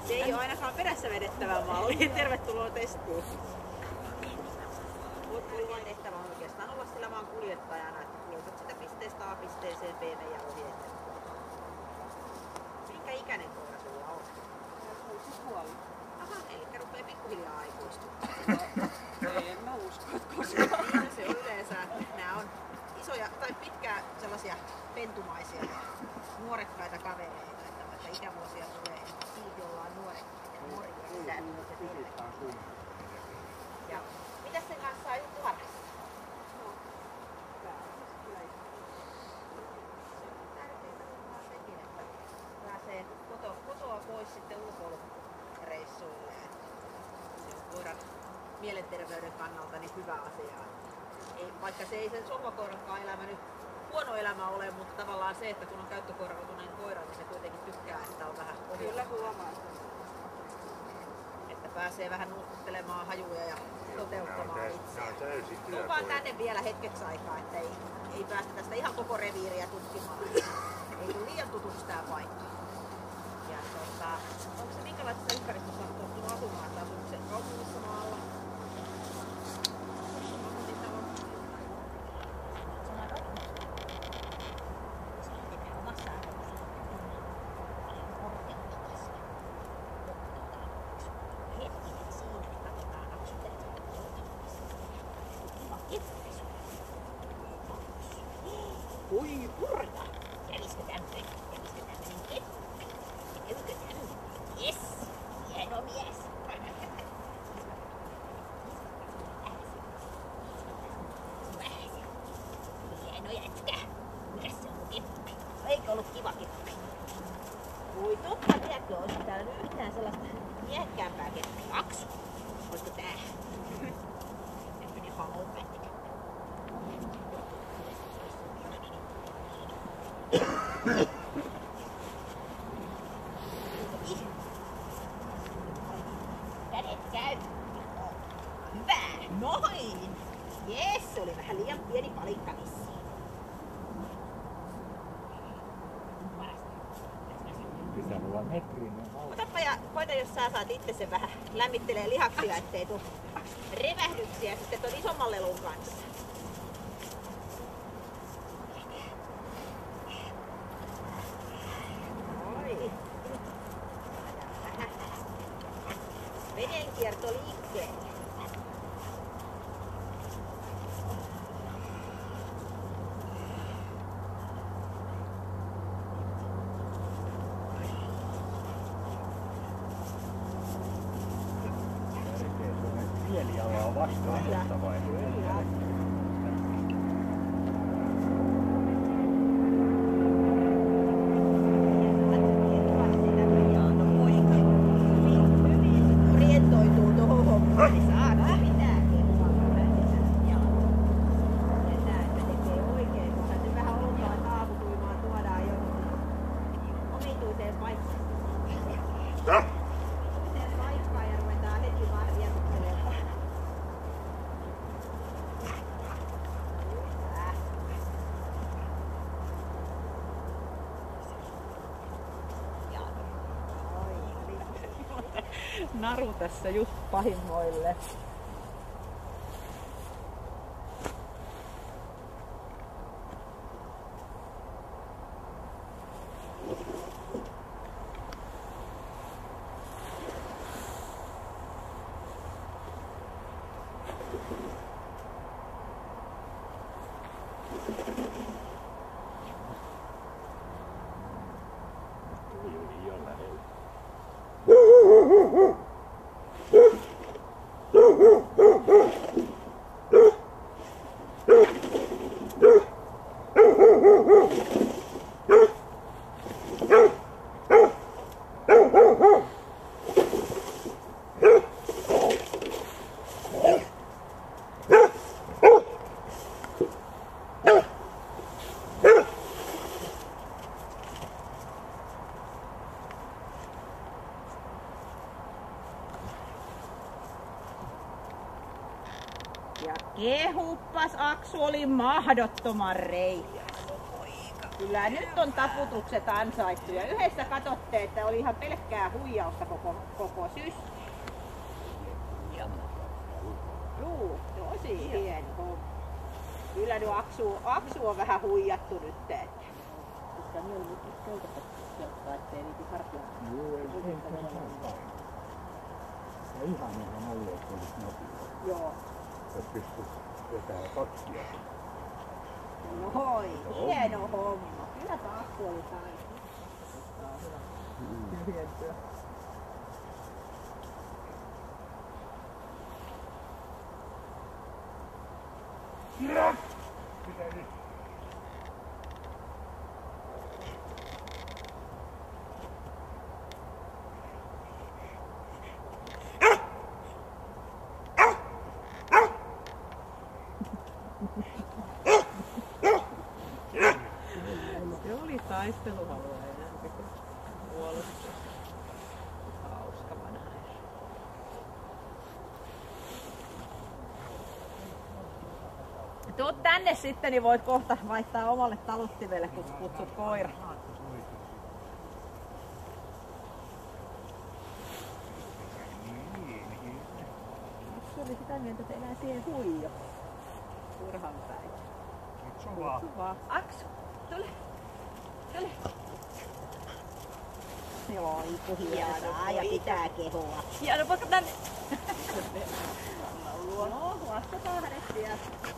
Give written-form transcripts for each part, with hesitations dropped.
Se ei ole ainakaan perässä vedettävä malli. Tervetuloa testiin. Luvan tehtävä on oikeastaan olla sillä vaan kuljettajana, että kuljetat sitä pisteestä A pisteeseen B ja ohjeet. Minkä ikäinen koira sulla on? 6,5. Aha, eli rupee pikkuhiljaa aikuistumaan. En mä usko, että koskaan. Niin se on yleensä, että nämä on isoja tai pitkää sellaisia pentumaisia nuorekkaita kavereita, että vaikka ikävuosia tulee, niin silti ollaan nuorekkaita ja morjestään. Ja mitäs sen kanssa saa juttu harrastaa? Pääsee kotoa pois sitten ulkoilureissuille. Se on koiran mielenterveyden kannalta niin hyvä asia. Vaikka se ei sen sohvakoirankaan elämä nyt huono elämä ole, mutta tavallaan se, että kun on käyttökorvautuneen koira, niin se kuitenkin tykkää, että on vähän Kyllä huomaa. Että pääsee vähän nuukuttelemaan hajuja ja toteuttamaan itseään. Tullaan tänne vielä hetkeksi aikaa, että ei päästä tästä ihan koko reviiriä tutkimaan. Ei tule liian tutuksi tää paikka. Ja onko se minkälaisessa ympäristössä on tottunut asumaan, että asuu se kaupungissa maalla? Oi purra! Kävisikö tämmöinen keppi? Kävikö tämmöinen? Jes! Hieno mies! Hieno jätkä! Mikäs se on keppi? Eikö ollut kiva keppi? Voi totta, tiedätkö, olisiko täällä nyt yhtään sellaista miehekkäämpää keppiä? Aksu! Olisiko tää? Tämmönen halopätkä. Kädet käy. Hyvä. Noin. Jes, se oli vähän liian pieni palikka vissiin. Pitää olla metrinen. Otappa ja koita, jos sä saat itse sen vähän lämmittelee lihaksia, ettei tuu revähdyksiä sitten ton isomman lelun kanssa. Vedenkierto liikkeelle. Mieliala on vastaanottava. Naru tässä just pahimmoille. Ja kehuppas, Aksu oli mahdottoman reikä. Kyllä nyt on taputukset ansaittu ja yhdessä katsotte, että oli ihan pelkkää huijausta koko syys. Juu, tosi hieno homma. Kyllä nyt aksu on vähän huijattu nyt. Koska niin nyt käytetään sieltä, ettei niitä hartia. Joo, ei se ole. Ja ihan ollut, että olisi nopea. Joo. Että pystyisi vetämään takkia. Noi, hieno homma. Kyllä taas oli taito. Tyhjentyä. Se oli taisteluhalua enemmän kuin puolustus. Hauska vanha. Tuu tänne sitten, niin voit kohta vaihtaa omalle taluttimelle, kun kutsut koira. Se oli sitä mieltä, että elää siihen huijo. Turhan päin. Vaan. Aksu, tule. Tule. Joo, hienoa ja pitää kehua. Hieno poika tänne. No, vastataan hänet sieltä.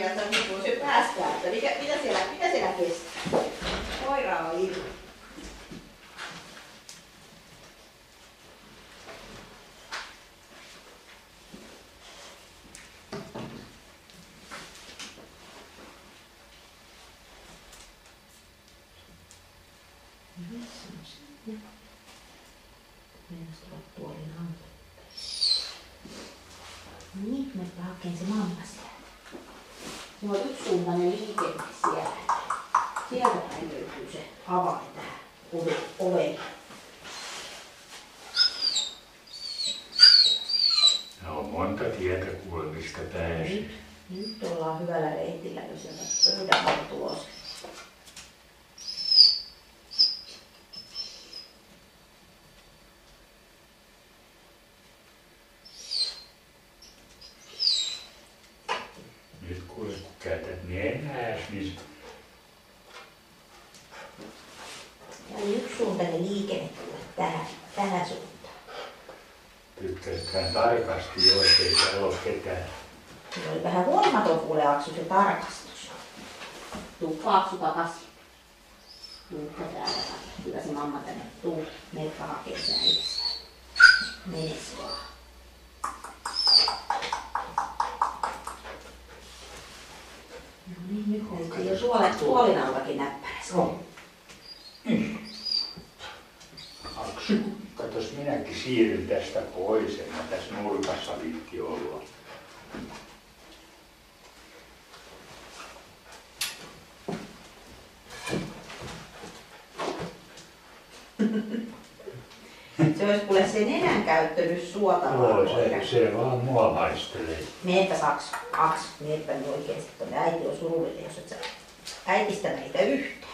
mieltä, niin kun se päästää, että mitä siellä kestää. Koira on ilma. Nyt me hakeen se mamma sieltä. Se on yksisuuntainen liikenne siellä. Sieltä päin löytyy se avain tähän oveen. No on monta tietä kuule, mistä pääsi. Nyt ollaan hyvällä reitillä, jos sieltä pöydän on tulossa. Nyt kuule, kun käytät nenääs, niin Ja yksisuuntainen liikenne tulee tähän suuntaan. tykkäskään tarkasti jo, ettei täällä ole ketään. Se oli vähän huolimaton kuule Aksu se tarkastus. Tuuppa Aksu takaisin. Tuuppa täällä. Kyllä se mamma tänne tuu. Meipä hakee sen äidissään. Menes vaan. No niin, nyt löytyy jo tuolinallakin näppärässä. No. Aksu, katos minäkin siirryn tästä pois, en mä tässä nurkassa viitti olla. Se olisi kuule se nenän käyttö nyt suotavaa. Joo, se vaan mua haistelee. Meepäs Aksu, meepä niin oikeesti tuonne. Äiti on surullinen, jos et sä äitistä meitä yhtään.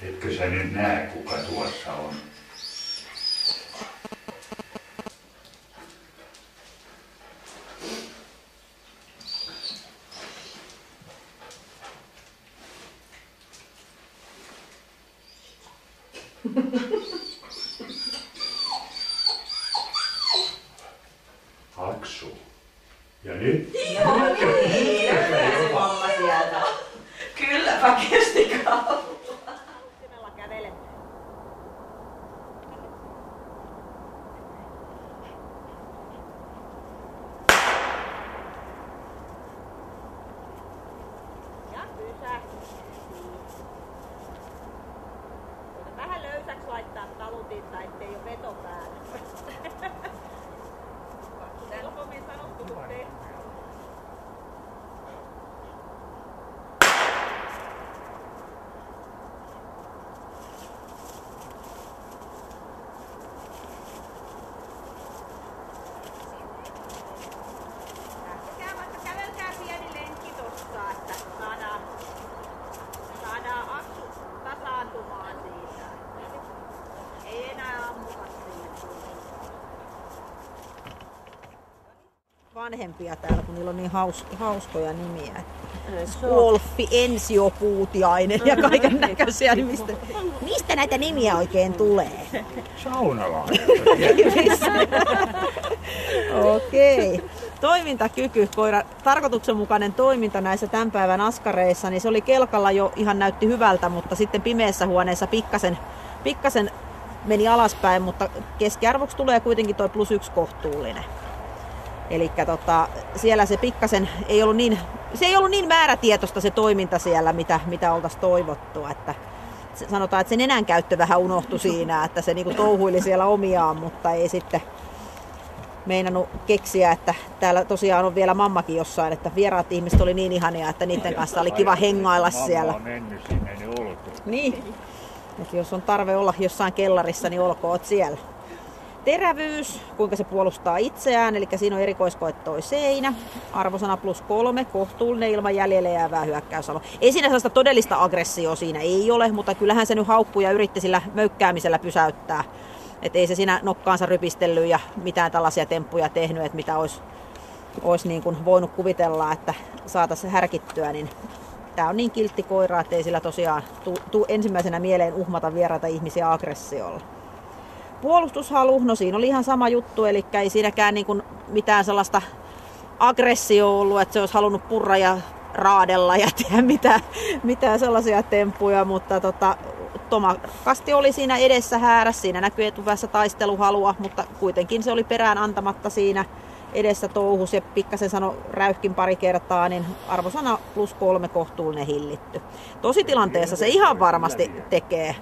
Etkö sä nyt näe, kuka tuossa on? Aksu. Ja nyt? Joo niin, löytää se mamma sieltä. Kylläpä kesti kauan. Sinellä kävelemään. Ja pysähdy. Voit vähän löysäksi laittaa talutinta, ettei ole veto päällä. Helpommin sanottu kuin tehty. Lähtekää vaikka kävelkää pieni lenkki tossa, että saadaan Aksu tasaantumaan siitä. Ei enää ammuta siitä. Vanhempia täällä, kun niillä on niin hauskoja nimiä. Wolfi, Ensiopuutiainen ja kaiken näköisiä. Niin mistä näitä nimiä oikein tulee? Saunalainen. Okei. Toimintakyky, koira, tarkoituksenmukainen toiminta näissä tämän päivän askareissa, niin se oli kelkalla jo ihan näytti hyvältä, mutta sitten pimeässä huoneessa pikkasen meni alaspäin, mutta keskiarvoksi tulee kuitenkin toi +1 kohtuullinen. Eli siellä se pikkasen ei ollut niin määrätietoista se toiminta siellä, mitä oltaisiin toivottu. Että sanotaan, että se nenän käyttö vähän unohtui siinä, että se niinku touhuili siellä omiaan, mutta ei sitten meinannut keksiä, että täällä tosiaan on vielä mammakin jossain, että vieraat ihmiset oli niin ihania, että niiden kanssa oli kiva hengailla siellä. Mamma on mennyt sinne, niin olkoon. Niin, että jos on tarve olla jossain kellarissa, niin olkoot siellä. Terävyys, kuinka se puolustaa itseään, eli siinä on erikoiskoe toi seinä. Arvosana +3, kohtuullinen ilman jäljelle jäävää hyökkäysalo. Ei siinä sellaista todellista aggressioa siinä ei ole, mutta kyllähän se nyt haukkuu ja yritti sillä möykkäämisellä pysäyttää. Et ei se siinä nokkaansa rypistellyt ja mitään tällaisia temppuja tehnyt, että mitä olisi niin kuin voinut kuvitella, että saataisiin härkittyä. Niin tää on niin kiltti koira, että ei sillä tosiaan tuu ensimmäisenä mieleen uhmata vieraita ihmisiä aggressiolla. Puolustushalu, no siinä oli ihan sama juttu, eli ei siinäkään niin kuin mitään sellaista aggressioa ollut, että se olisi halunnut purra ja raadella ja tehdä mitään sellaisia temppuja, mutta tomakasti oli siinä edessä häärässä, siinä näkyi etupäässä taisteluhalua, mutta kuitenkin se oli perään antamatta siinä. edessä touhus ja pikkasen sano räyhkin pari kertaa, niin arvosana +3 kohtuullinen hillitty. Tositilanteessa se ihan varmasti tekee.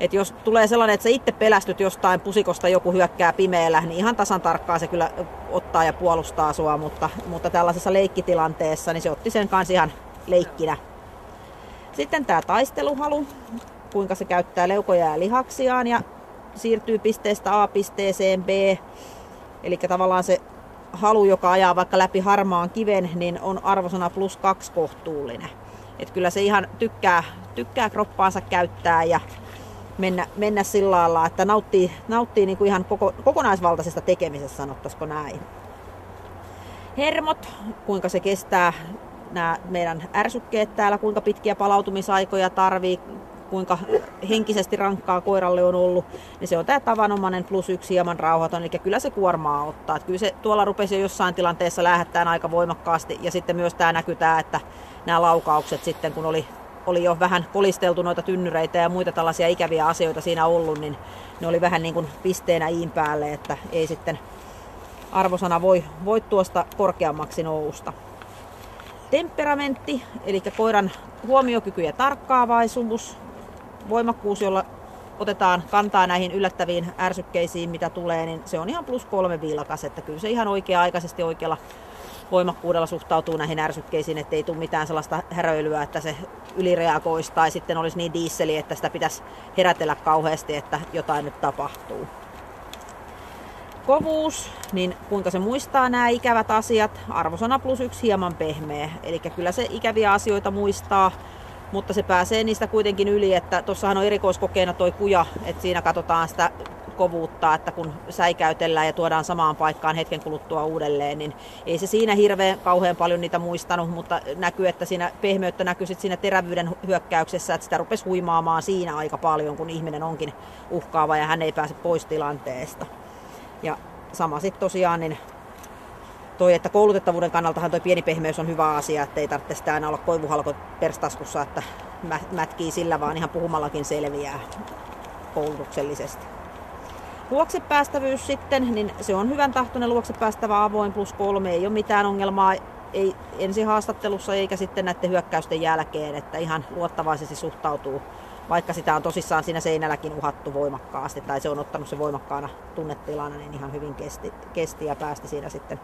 Et jos tulee sellainen, että sä itse pelästyt jostain pusikosta, joku hyökkää pimeällä, niin ihan tasan tarkkaan se kyllä ottaa ja puolustaa sua, mutta tällaisessa leikkitilanteessa niin se otti sen kanssa ihan leikkinä. Sitten tämä taisteluhalu, kuinka se käyttää leukoja ja lihaksiaan ja siirtyy pisteestä A pisteeseen B. Eli tavallaan se halu, joka ajaa vaikka läpi harmaan kiven, niin on arvosana +2 kohtuullinen. Et kyllä se ihan tykkää kroppaansa käyttää ja mennä sillä lailla, että nauttii niin kuin ihan kokonaisvaltaisesta tekemisestä, sanottaisiko näin. Hermot, kuinka se kestää nämä meidän ärsykkeet täällä, kuinka pitkiä palautumisaikoja tarvii, kuinka henkisesti rankkaa koiralle on ollut, niin se on tämä tavanomainen +1 hieman rauhaton, eli kyllä se kuormaa ottaa. Että kyllä se tuolla rupesi jo jossain tilanteessa lähettämään aika voimakkaasti, ja sitten myös tämä näkyy että nämä laukaukset sitten, kun oli jo vähän kolisteltu noita tynnyreitä ja muita tällaisia ikäviä asioita siinä ollut, niin ne oli vähän niin kuin pisteenä iin päälle, että ei sitten arvosana voi tuosta korkeammaksi nousta. Temperamentti, eli koiran huomiokyky ja tarkkaavaisuus, voimakkuus, jolla otetaan kantaa näihin yllättäviin ärsykkeisiin, mitä tulee, niin se on ihan +3 vilkas, että kyllä se ihan oikea-aikaisesti oikealla voimakkuudella suhtautuu näihin ärsykkeisiin, ettei tule mitään sellaista häröilyä, että se ylireagoisi tai sitten olisi niin diisseli, että sitä pitäisi herätellä kauheasti, että jotain nyt tapahtuu. Kovuus, niin kuinka se muistaa nämä ikävät asiat, arvosana +1 hieman pehmeä, eli kyllä se ikäviä asioita muistaa, mutta se pääsee niistä kuitenkin yli, että tuossahan on erikoiskokeena toi kuja, että siinä katsotaan sitä kovuutta, että kun säikäytellään ja tuodaan samaan paikkaan hetken kuluttua uudelleen, niin ei se siinä kauhean paljon niitä muistanut, mutta näkyy, että siinä pehmeyttä näkyy sitten siinä terävyyden hyökkäyksessä, että sitä rupesi huimaamaan siinä aika paljon, kun ihminen onkin uhkaava ja hän ei pääse pois tilanteesta. Ja sama sitten tosiaan, niin että koulutettavuuden kannaltahan toi pieni pehmeys on hyvä asia, että ei tarvitse sitä aina olla koivuhalko perstaskussa, että mätkii sillä, vaan ihan puhumallakin selviää koulutuksellisesti. Luoksepäästävyys sitten, niin se on hyvän tahtoinen luoksepäästävä avoin +3, ei ole mitään ongelmaa, ei ensihaastattelussa eikä sitten näiden hyökkäysten jälkeen, että ihan luottavaisesti suhtautuu, vaikka sitä on tosissaan siinä seinälläkin uhattu voimakkaasti, tai se on ottanut se voimakkaana tunnetilana, niin ihan hyvin kesti ja päästi siinä sitten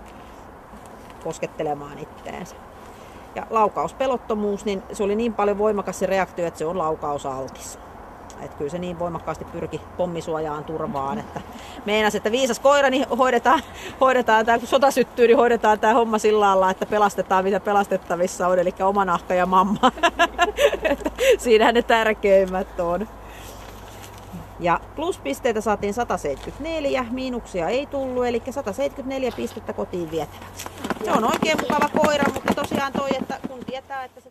koskettelemaan itteensä. Ja laukauspelottomuus, niin se oli niin paljon voimakas se reaktio, että se on laukausaltis. Että kyllä se niin voimakkaasti pyrki pommisuojaan turvaan, että meinas, että viisas koira, niin hoidetaan tämä, kun sota syttyy, niin hoidetaan tämä homma sillä lailla, että pelastetaan mitä pelastettavissa on, eli oma nahka ja mamma. Siinähän ne tärkeimmät on. Ja pluspisteitä saatiin 174, miinuksia ei tullut, eli 174 pistettä kotiin vietäväksi. Se on oikein mukava koira, mutta tosiaan toi, että kun tietää, että se